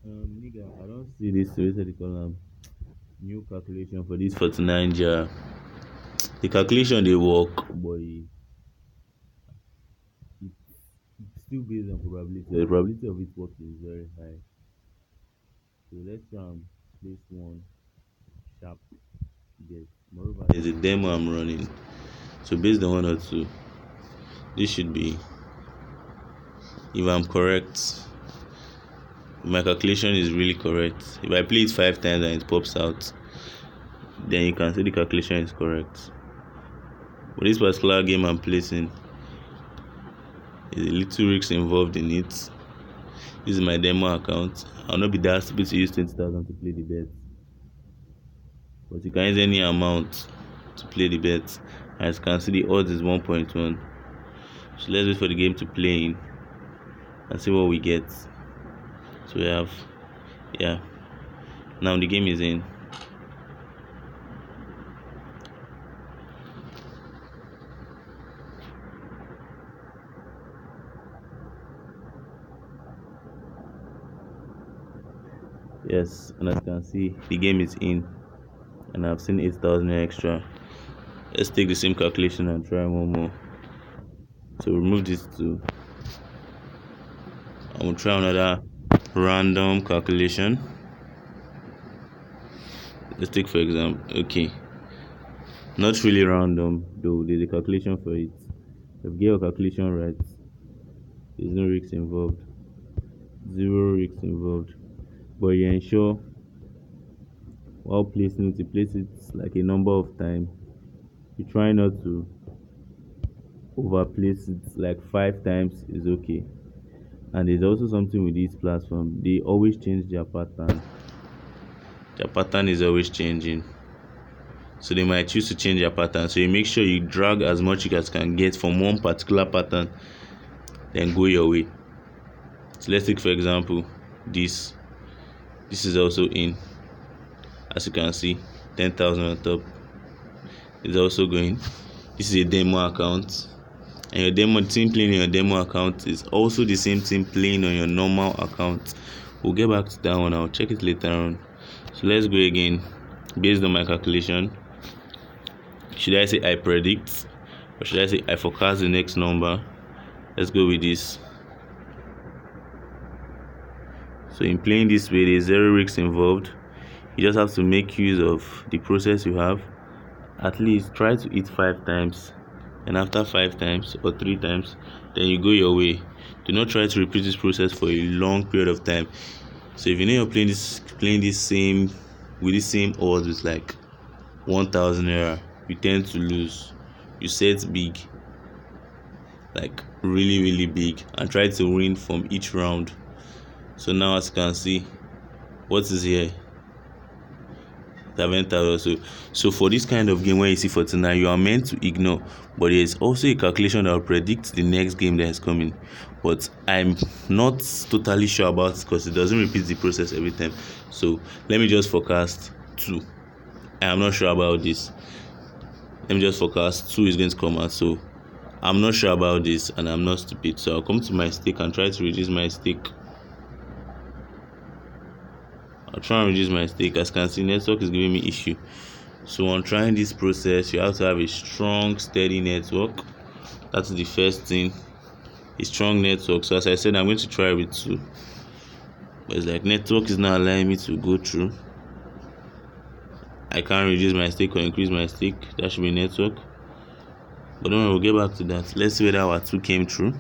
Nigga, I don't see this what they call new calculation for this 49 jar. The calculation they work, but it's still based on probability. The probability of it working is very high. So let's place one sharp guess. Moreover, there's a demo I'm running. So based on one or two, this should be, if I'm correct, my calculation is really correct. If I play it 5 times and it pops out, then you can see the calculation is correct. But this particular game I'm placing is a little risk involved in it. This is my demo account. I'll not be that stupid to use 20,000 to play the bet. But you can use any amount to play the bet. As you can see, the odds is 1.1. So let's wait for the game to play in and see what we get. So we have, yeah. Now the game is in. Yes, and as you can see, the game is in, and I've seen 8,000 extra. Let's take the same calculation and try one more. So remove these two. I will try another random calculation. Let's take for example, okay, not really random though. There's a calculation for it. If you get your calculation right, there's no risks involved. Zero risks involved. But you ensure while placing it, you place it like a number of times. You try not to overplace it, like 5 times is okay. And there's also something with this platform, they always change their pattern. Their pattern is always changing, so they might choose to change their pattern. So you make sure you drag as much as you can get from one particular pattern, then go your way. So let's take for example this is also in. As you can see, 10,000 on top is also going. This is a demo account, and your demo team playing on your demo account is also the same team playing on your normal account. We'll get back to that one. I'll check it later on. So let's go again. Based on my calculation, should I say I predict, or should I say I forecast the next number? Let's go with this. So in playing this way, there's zero risks involved. You just have to make use of the process you have. At least try to hit 5 times, and after 5 times or 3 times, then you go your way. Do not try to repeat this process for a long period of time. So if you know you're playing this same with the same odds with like 1,000 naira, you tend to lose. You set big, like really big, and try to win from each round. So now as you can see, what is here? 7,000. So for this kind of game, when you see 49, you are meant to ignore. But there is also a calculation that will predict the next game that is coming. But I'm not totally sure about it because it doesn't repeat the process every time. So let me just forecast 2. I am not sure about this. Let me just forecast 2 is going to come out. So I'm not sure about this, and I'm not stupid. So I'll come to my stake and try to reduce my stake. I'll try and reduce my stake. As you can see, network is giving me issue. So on trying this process, you have to have a strong, steady network. That's the first thing. A strong network. So as I said, I'm going to try with 2. But it's like network is not allowing me to go through. I can't reduce my stake or increase my stake. That should be network. But don't worry, we'll get back to that. Let's see whether our 2 came through.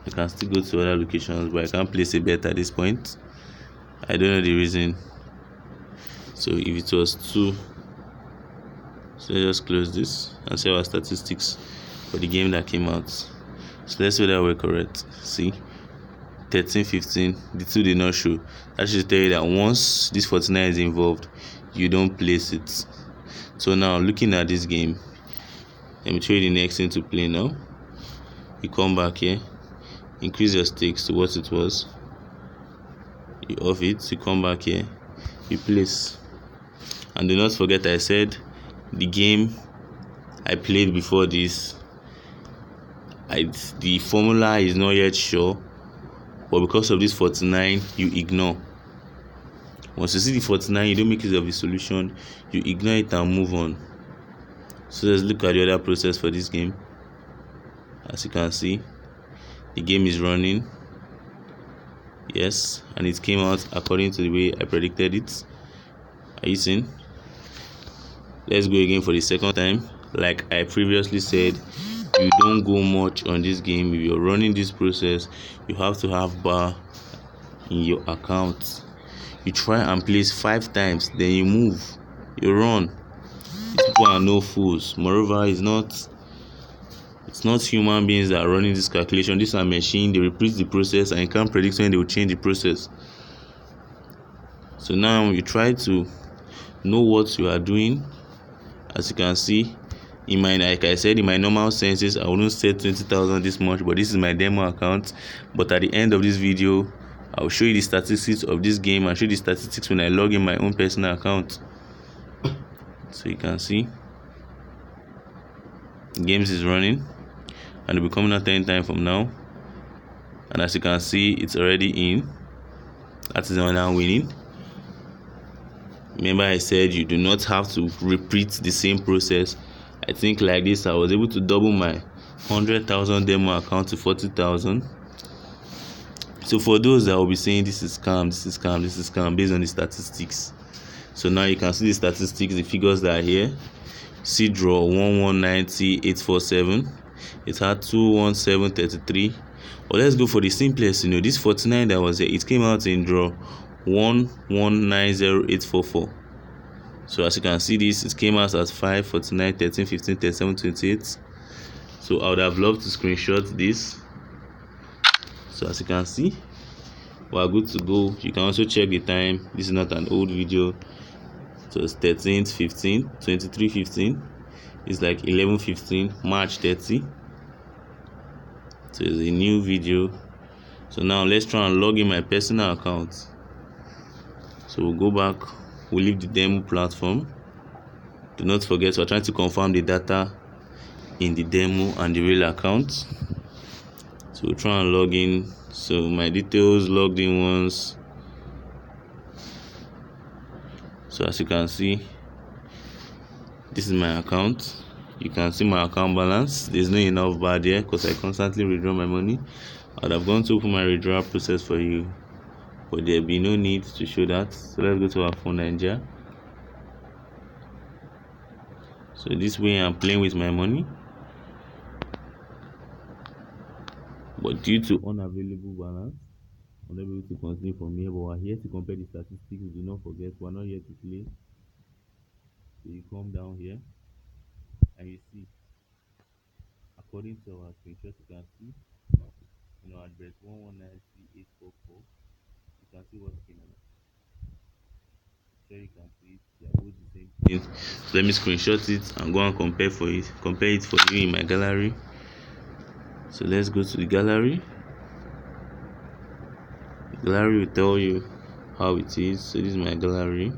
I can still go to other locations, but I can't place a bet at this point. I don't know the reason. So if it was 2, so let's just close this and see our statistics for the game that came out. So let's see whether we're correct. See, 13, 15, the 2 did not show. That should tell you that once this 49 is involved, you don't place it. So now looking at this game, let me show you the next thing to play now. You come back here, increase your stakes to what it was. You off it, you come back here, you place. And do not forget, I said the game I played before this, the formula is not yet sure, but because of this 49 you ignore. Once you see the 49, you don't make use of the solution, you ignore it and move on. So let's look at the other process for this game. As you can see, the game is running. Yes, and it came out according to the way I predicted it. Are you seeing? Let's go again for the second time. Like I previously said, you don't go much on this game. If you're running this process, you have to have bar in your account. You try and place 5 times, then you move, you run. These people are no fools. Moreover, it's not human beings that are running this calculation. These are machine. They repeat the process and you can't predict when they will change the process. So now you try to know what you are doing. As you can see, like I said, in my normal senses, I wouldn't set 20,000 this much, but this is my demo account. But at the end of this video, I'll show you the statistics of this game and show you the statistics when I log in my own personal account. So you can see games is running and it'll be coming out 10 times from now. And as you can see, it's already in. That is now winning. Remember I said you do not have to repeat the same process. I think like this I was able to double my 100,000 demo account to 40,000. So for those that will be saying this is scam, this is scam, this is scam, based on the statistics. So now you can see the statistics, the figures that are here. See draw 1190847. It had 21733. But let's go for the simplest. This 49 that was here, it came out in draw 1190844. So as you can see, this it came out as 5, 49, 13, 15, 37, 28. So I would have loved to screenshot this. So as you can see, we are good to go. You can also check the time. This is not an old video. So it's 13th 15, 23 15. It's like 11:15, March 30. So it's a new video. So now let's try and log in my personal account. So we'll go back, we'll leave the demo platform. Do not forget, we're trying to confirm the data in the demo and the real account. So we'll try and log in. So my details logged in once. So as you can see, this is my account. You can see my account balance. There's no enough bar there because I constantly withdraw my money. I'd have gone to open my withdrawal process for you, but there'll be no need to show that. So let's go to our phone Nigeria. So this way I'm playing with my money, but due to unavailable balance, I'm not able to continue from here. But we're here to compare the statistics. Do not forget, we're not here to play. So you come down here and you see, according to our screenshot, you can see address 1193844. You can see what's going on. Sure, you can see they are both the same thing. So let me screenshot it and go and compare it for you in my gallery. So let's go to the gallery. The gallery will tell you how it is. So this is my gallery.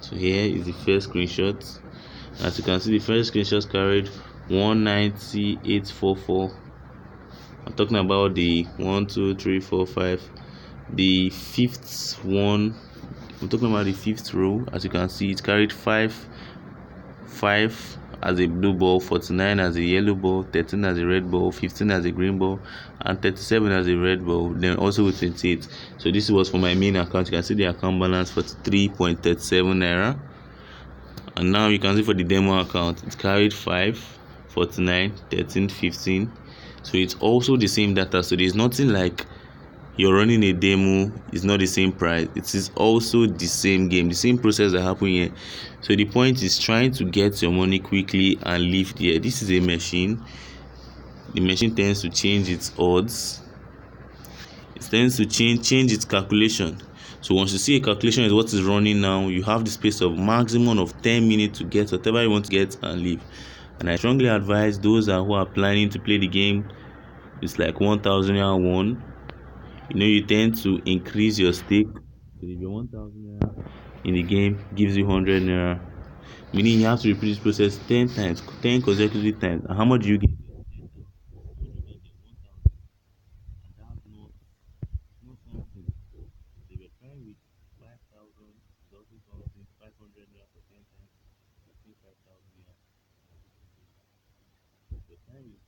So here is the first screenshot. As you can see, the first screenshot carried 19844. I'm talking about the 1, 2, 3, 4, 5. The fifth one, I'm talking about the fifth row. As you can see, it carried 5 as a blue ball, 49 as a yellow ball, 13 as a red ball, 15 as a green ball, and 37 as a red ball. Then also with 28. So this was for my main account. You can see the account balance for 3.37 naira. And now you can see for the demo account, it carried 5, 49, 13, 15. So it's also the same data. So there's nothing like you're running a demo, it's not the same price. It is also the same game, the same process that happened here. So the point is trying to get your money quickly and leave there. This is a machine. The machine tends to change its odds. It tends to change its calculation. So once you see a calculation is what is running now, you have the space of maximum of 10 minutes to get whatever you want to get and leave. And I strongly advise those who are planning to play the game, it's like 1,001. You tend to increase your stake. So if your 1,000 naira in the game gives you 100 naira, meaning you have to repeat this process 10 times, 10 consecutive times. And how much do you get?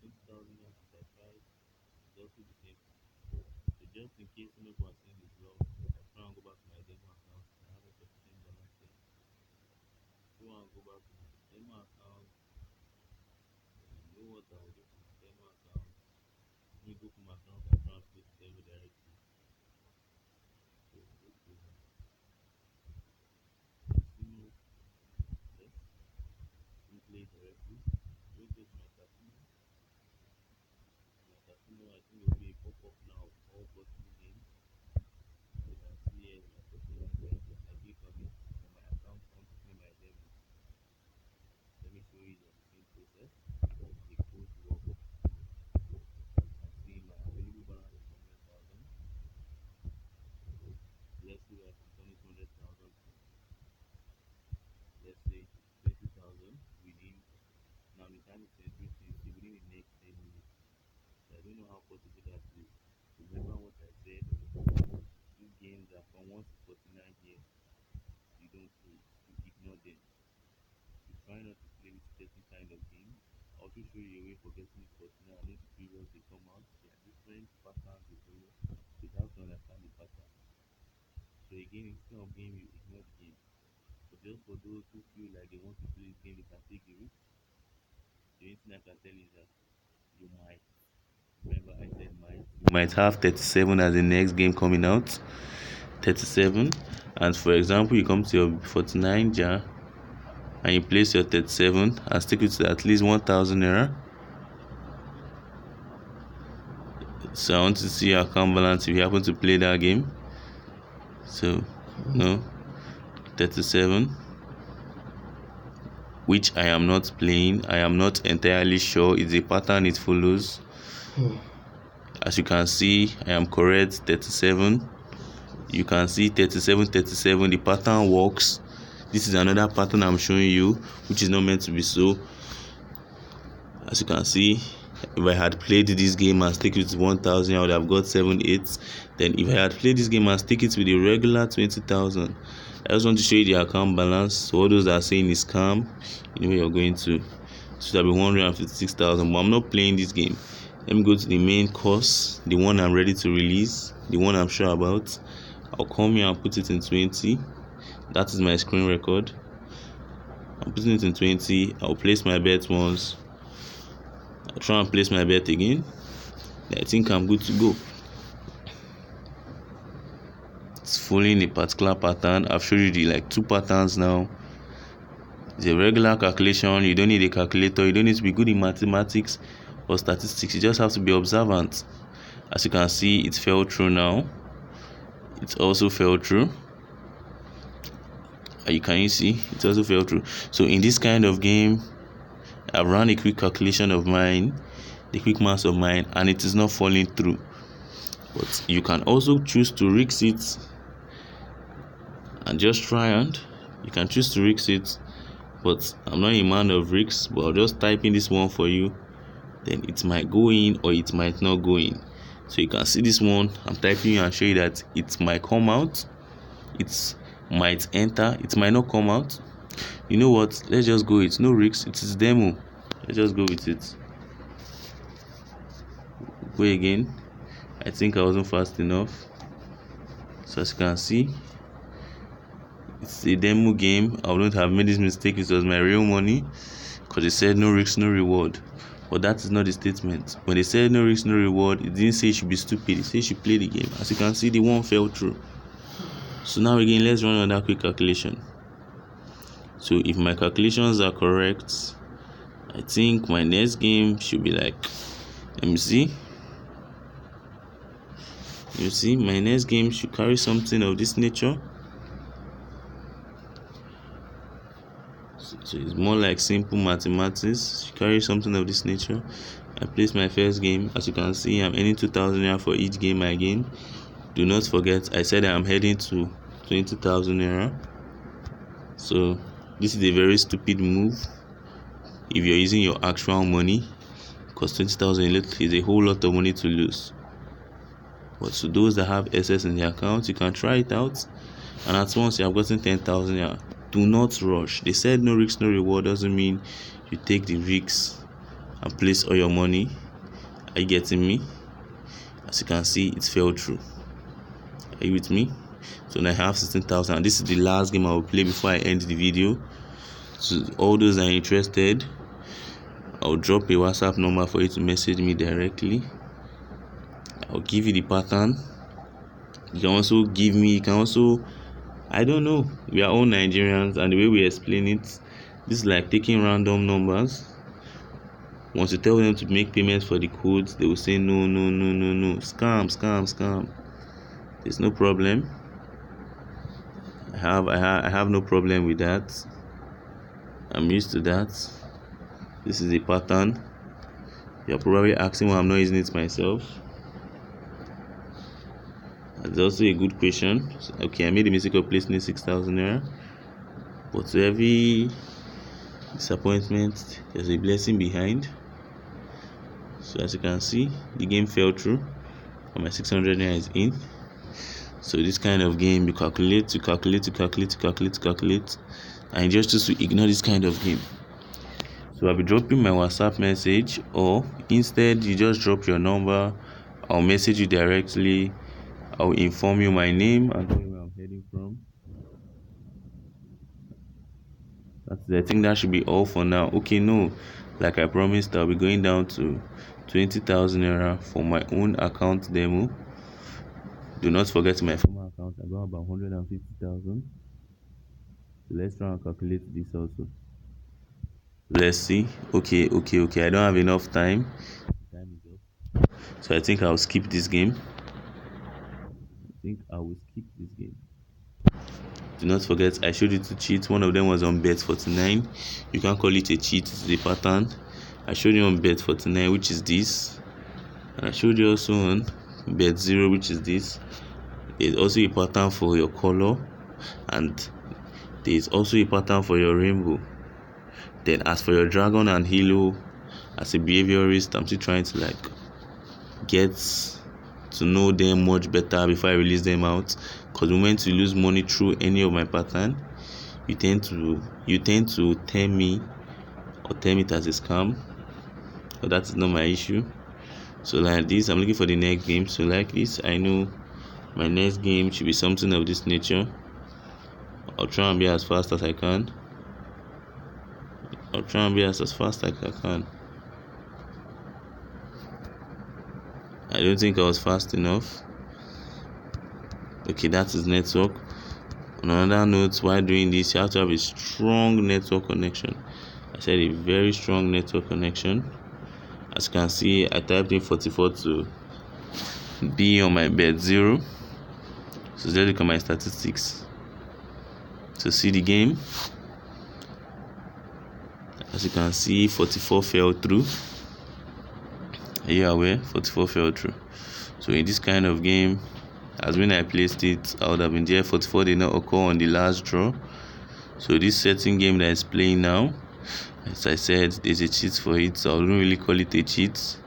20,000 naira since I tried. It's also the same. So just in case some people are saying it's wrong, I try and go back to my demo account. I have a sufficient balance there. So I go back to my demo account. You know what I will do to my demo account? Let me go to my account and try and play the demo directly. So go to casino. Yes, we play directly. We go to my casino. My casino, I think will be a pop-up now of all possible games. You can see here my possible games. I click on it on my account. I want to play my demo. Let me show you the same process. The code work. I see my available balance is 100,000. Let's see if I can turn it 100,000. Let's say 20,000 within. Now the time is 23:50 within the next 10 minutes. So I don't know how possible that is. Remember what I said? These games are from 1 to 49 here. You don't play. You ignore them. You try not to play with certain kind of game. I'll also show you a way for getting it 49. I know the previous they come out. There are different patterns they follow. So you have to understand the pattern. So again, instead of game, you ignore the game. But just for those who feel like they want to play this game, they can take the risk. The only thing I can tell you is that you might. Remember, I said might. You might have 37 as the next game coming out. 37. And for example, you come to your 49 jar and you place your 37 and stick it to at least 1,000 naira. So I want to see your account balance if you happen to play that game. So, no, 37. Which I am not playing. I am not entirely sure. It's a pattern it follows. As you can see, I am correct. 37. You can see 37, 37. The pattern works. This is another pattern I'm showing you, which is not meant to be so. As you can see, if I had played this game and stick it with 1,000, I would have got 7, 8. Then if I had played this game and stick it with a regular 20,000, I just want to show you the account balance. So all those that are saying it's scam, you know you're going to. It should have been 156,000, but I'm not playing this game. Let me go to the main course, the one I'm ready to release, the one I'm sure about. I'll come here and put it in 20. That is my screen record. I'm putting it in 20. I'll place my bet once. I'll try and place my bet again. I think I'm good to go. It's following a particular pattern. I've showed you the like 2 patterns now. It's a regular calculation. You don't need a calculator. You don't need to be good in mathematics or statistics. You just have to be observant. As you can see, it fell through now. It also fell through. Can you see? It also fell through. So in this kind of game, I've run a quick calculation of mine, the quick maths of mine, and it is not falling through. But you can also choose to risk it and just try, and you can choose to risk it. But I'm not a man of risks, but I'll just type in this one for you. Then it might go in or it might not go in. So you can see this one. I'm typing and show you that it might come out. It might enter. It might not come out. You know what? Let's just go. It's no risks. It is demo. Let's just go with it. Go again. I think I wasn't fast enough. So as you can see, it's a demo game. I wouldn't have made this mistake if it was my real money, because they said no risk, no reward. But that is not the statement. When they said no risk, no reward, it didn't say you should be stupid. It said you should play the game. As you can see, the one fell through. So now again, let's run another quick calculation. So if my calculations are correct, I think my next game should be like, let me see. You see, my next game should carry something of this nature. So it's more like simple mathematics. Should carry something of this nature. I place my first game. As you can see, I'm earning 2,000 naira for each game I game. Do not forget, I said I'm heading to 20,000 naira. So this is a very stupid move if you're using your actual money, because 20,000 is a whole lot of money to lose. But to those that have excess in their account, you can try it out, and at once you have gotten 10,000 naira. Do not rush. They said no risk, no reward doesn't mean you take the risks and place all your money. Are you getting me? As you can see, it fell through. Are you with me? So now I have 16,000. This is the last game I will play before I end the video. So all those that are interested, I'll drop a WhatsApp number for you to message me directly. I'll give you the pattern. You can also give me, I don't know, we are all Nigerians, and the way we explain it, this is like taking random numbers. Once you tell them to make payments for the codes, they will say no, scam. There's no problem. I have no problem with that. I'm used to that. This is a pattern. You're probably asking why I'm not using it myself. That's also a good question. Okay, I made the mistake of placing 6,000 naira, but to every disappointment, there's a blessing behind. So as you can see, the game fell through, and my 600 naira is in. So this kind of game, you calculate, and you just choose to ignore this kind of game. So I'll be dropping my WhatsApp message, or instead you just drop your number. I'll message you directly. I'll inform you my name and tell you where I'm heading from. I think that should be all for now. Okay, no, like I promised, I'll be going down to 20,000 naira for my own account demo. Do not forget my former account. I got about 150,000. So let's try and calculate this also. Let's see. Okay. I don't have enough time. Time is up. So I think I'll skip this game. Do not forget, I showed you two cheats. One of them was on bet 49. You can't call it a cheat, it's a pattern. I showed you on bet 49, which is this. And I showed you also on bet 0, which is this. There's also a pattern for your color, and there's also a pattern for your rainbow. Then as for your dragon and halo, as a behaviorist, I'm still trying to get to know them much better before I release them out. Because the moment you lose money through any of my pattern, you tend to term me or term it as a scam. But that's not my issue. So like this, I'm looking for the next game. So like this, I know my next game should be something of this nature. I'll try and be as fast as I can. I don't think I was fast enough. Okay, that is network. On another note, while doing this, you have to have a strong network connection. I said a very strong network connection. As you can see, I typed in 44 to be on my bet 0. So let's look at my statistics to see the game. As you can see, 44 fell through. Are you aware? 44 fell through. So in this kind of game, as when I placed it, I would have been there. 44 did not occur on the last draw. So this certain game that is playing now, as I said, there's a cheat for it, so I wouldn't really call it a cheat.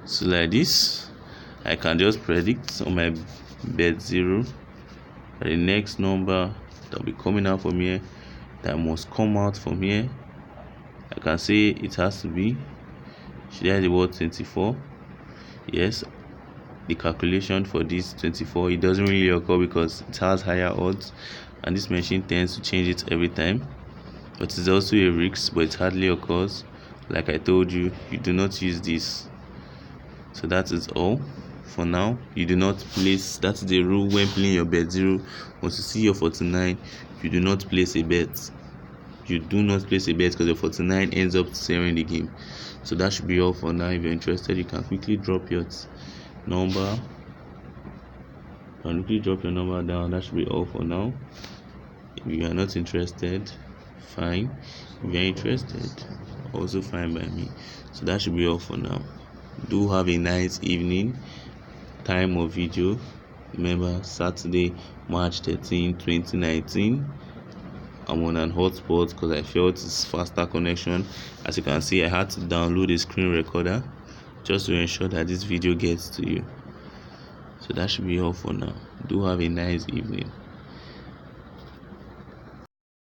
So like this, I can just predict on my bet 0 that the next number that will be coming out from here, that must come out from here, I can say it has to be, should I have the word 24? Yes, the calculation for this 24, it doesn't really occur because it has higher odds, and this machine tends to change it every time. But it's also a risk, but it hardly occurs. Like I told you, you do not use this. So that is all for now. You do not place, that's the rule when playing your bet 0. Once you see your 49, you do not place a bet. Because your 49 ends up sharing the game. So that should be all for now. If you're interested, you can quickly drop your number. Down. That should be all for now. If you are not interested, fine. If you're interested, also fine by me. So that should be all for now. Do have a nice evening. Time of video, remember, Saturday, March 13, 2019. I'm on an hotspot because I felt it's faster connection. As you can see, I had to download a screen recorder just to ensure that this video gets to you. So that should be all for now. Do have a nice evening.